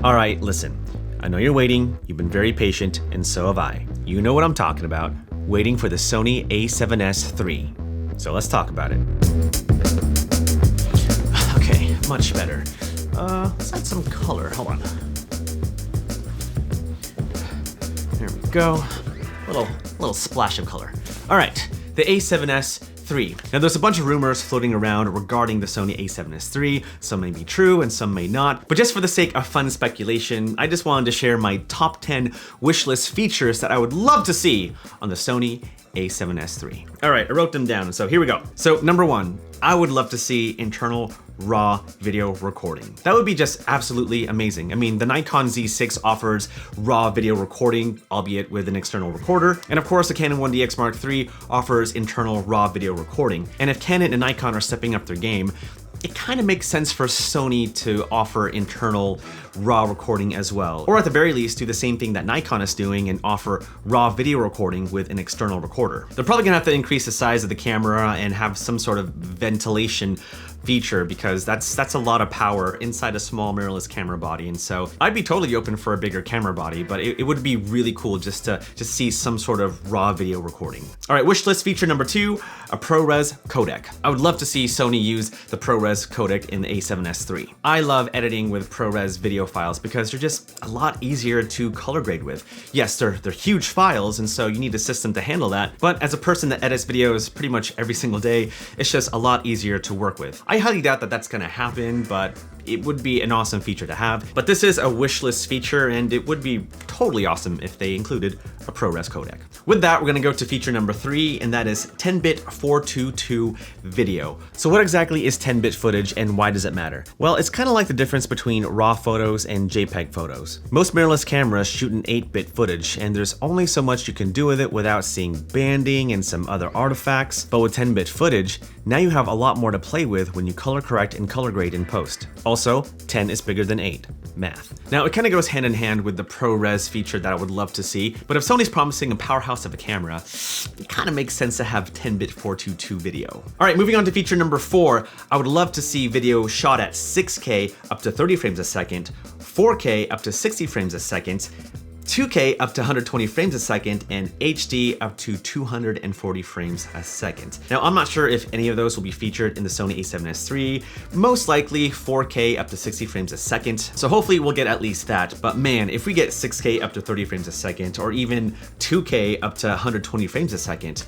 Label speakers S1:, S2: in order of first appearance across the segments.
S1: All right, listen. I know you're waiting, you've been very patient, and so have I. You know what I'm talking about, waiting for the Sony A7S III. So let's talk about it. Okay, much better. Let's add some color, hold on. There we go, little splash of color. All right, the A7S III. Now there's a bunch of rumors floating around regarding the Sony A7S III. Some may be true and some may not, but just for the sake of fun speculation, I just wanted to share my top 10 wishlist features that I would love to see on the Sony A7S III. All right, I wrote them down, so here we go. So number 1, I would love to see internal RAW video recording. That would be just absolutely amazing. I mean, the Nikon Z6 offers RAW video recording, albeit with an external recorder. And of course, the Canon 1DX Mark III offers internal RAW video recording. And if Canon and Nikon are stepping up their game, it kind of makes sense for Sony to offer internal RAW recording as well. Or at the very least, do the same thing that Nikon is doing and offer RAW video recording with an external recorder. They're probably gonna have to increase the size of the camera and have some sort of ventilation feature because that's a lot of power inside a small mirrorless camera body. And so I'd be totally open for a bigger camera body, but it would be really cool just to see some sort of RAW video recording. All right, wish list feature number 2, a ProRes Codec. I would love to see Sony use the ProRes Codec in the A7S III. I love editing with ProRes video files because they're just a lot easier to color grade with. Yes, they're huge files, and so you need a system to handle that, but as a person that edits videos pretty much every single day, it's just a lot easier to work with. I highly doubt that that's gonna happen, but it would be an awesome feature to have. But this is a wish list feature, and it would be totally awesome if they included a ProRes codec. With that, we're gonna go to feature number 3, and that is 10-bit 422 video. So what exactly is 10-bit footage, and why does it matter? Well, it's kind of like the difference between RAW photos and JPEG photos. Most mirrorless cameras shoot in 8-bit footage, and there's only so much you can do with it without seeing banding and some other artifacts. But with 10-bit footage, now you have a lot more to play with when you color correct and color grade in post. Also, 10 is bigger than 8. Math. Now, it kind of goes hand in hand with the ProRes feature that I would love to see, but if Sony's promising a powerhouse of a camera, it kind of makes sense to have 10-bit 422 video. All right, moving on to feature number 4, I would love to see video shot at 6K up to 30 frames a second, 4K up to 60 frames a second, 2K up to 120 frames a second, and HD up to 240 frames a second. Now, I'm not sure if any of those will be featured in the Sony A7S III, most likely 4K up to 60 frames a second, so hopefully we'll get at least that. But man, if we get 6K up to 30 frames a second, or even 2K up to 120 frames a second,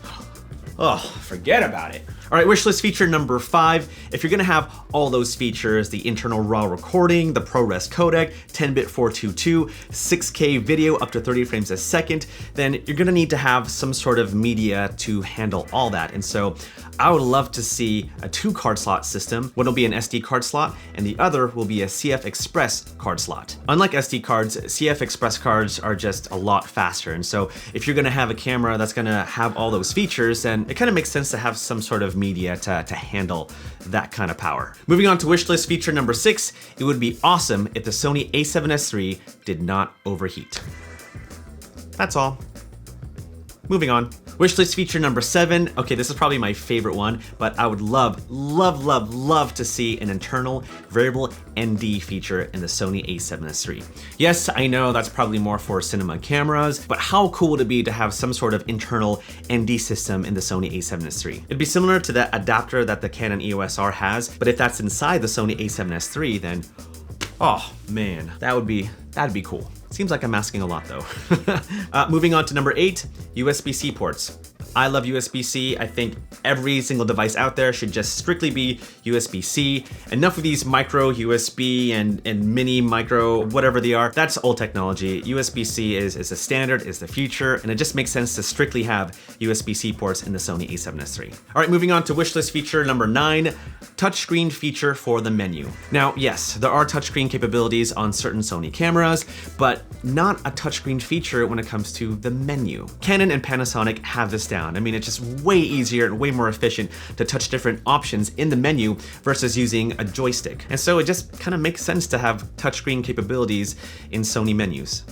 S1: oh, forget about it. All right, wishlist feature number 5. If you're gonna have all those features, the internal RAW recording, the ProRes codec, 10-bit 422, 6K video up to 30 frames a second, then you're gonna need to have some sort of media to handle all that. And so I would love to see a 2-card slot system. One will be an SD card slot, and the other will be a CF Express card slot. Unlike SD cards, CF Express cards are just a lot faster. And so if you're gonna have a camera that's gonna have all those features, then it kind of makes sense to have some sort of media to handle that kind of power. Moving on to wishlist feature number 6, it would be awesome if the Sony A7S III did not overheat. That's all. Moving on. Wishlist feature number 7. Okay, this is probably my favorite one, but I would love to see an internal variable ND feature in the Sony A7S III. Yes, I know that's probably more for cinema cameras, but how cool would it be to have some sort of internal ND system in the Sony A7S III? It'd be similar to that adapter that the Canon EOS R has, but if that's inside the Sony A7S III, then oh man, that'd be cool. Seems like I'm asking a lot though. Moving on to number 8, USB-C ports. I love USB-C. I think every single device out there should just strictly be USB-C. Enough of these micro USB and mini micro, whatever they are, that's old technology. USB-C is a standard, is the future, and it just makes sense to strictly have USB-C ports in the Sony A7S III. All right, moving on to wishlist feature number 9, touchscreen feature for the menu. Now, yes, there are touchscreen capabilities on certain Sony cameras, but not a touchscreen feature when it comes to the menu. Canon and Panasonic have this down. I mean, it's just way easier and way more efficient to touch different options in the menu versus using a joystick. And so it just kind of makes sense to have touchscreen capabilities in Sony menus,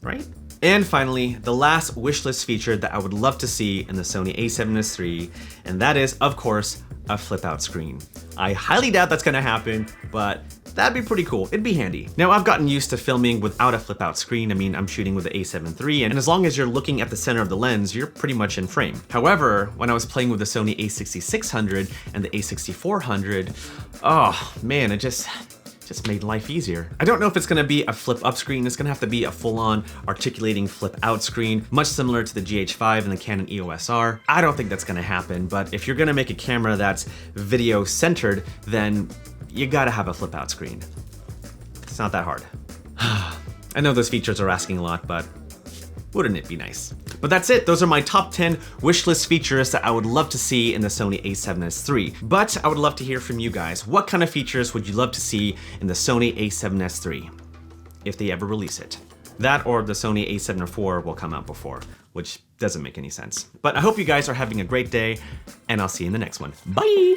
S1: right? And finally, the last wishlist feature that I would love to see in the Sony A7S III, and that is, of course, a flip-out screen. I highly doubt that's gonna happen, but That'd be pretty cool. It'd be handy. Now, I've gotten used to filming without a flip-out screen. I mean, I'm shooting with the A7 III, and as long as you're looking at the center of the lens, you're pretty much in frame. However, when I was playing with the Sony A6600 and the A6400, oh man, it just made life easier. I don't know if it's gonna be a flip up screen. It's gonna have to be a full-on articulating flip out screen, much similar to the GH5 and the Canon EOS R. I don't think that's gonna happen, but if you're gonna make a camera that's video centered, then you gotta have a flip out screen. It's not that hard. I know those features are asking a lot, but wouldn't it be nice? But that's it. Those are my top 10 wishlist features that I would love to see in the Sony A7S III. But I would love to hear from you guys. What kind of features would you love to see in the Sony A7S III, if they ever release it? That or the Sony A7 IV will come out before, which doesn't make any sense. But I hope you guys are having a great day, and I'll see you in the next one. Bye!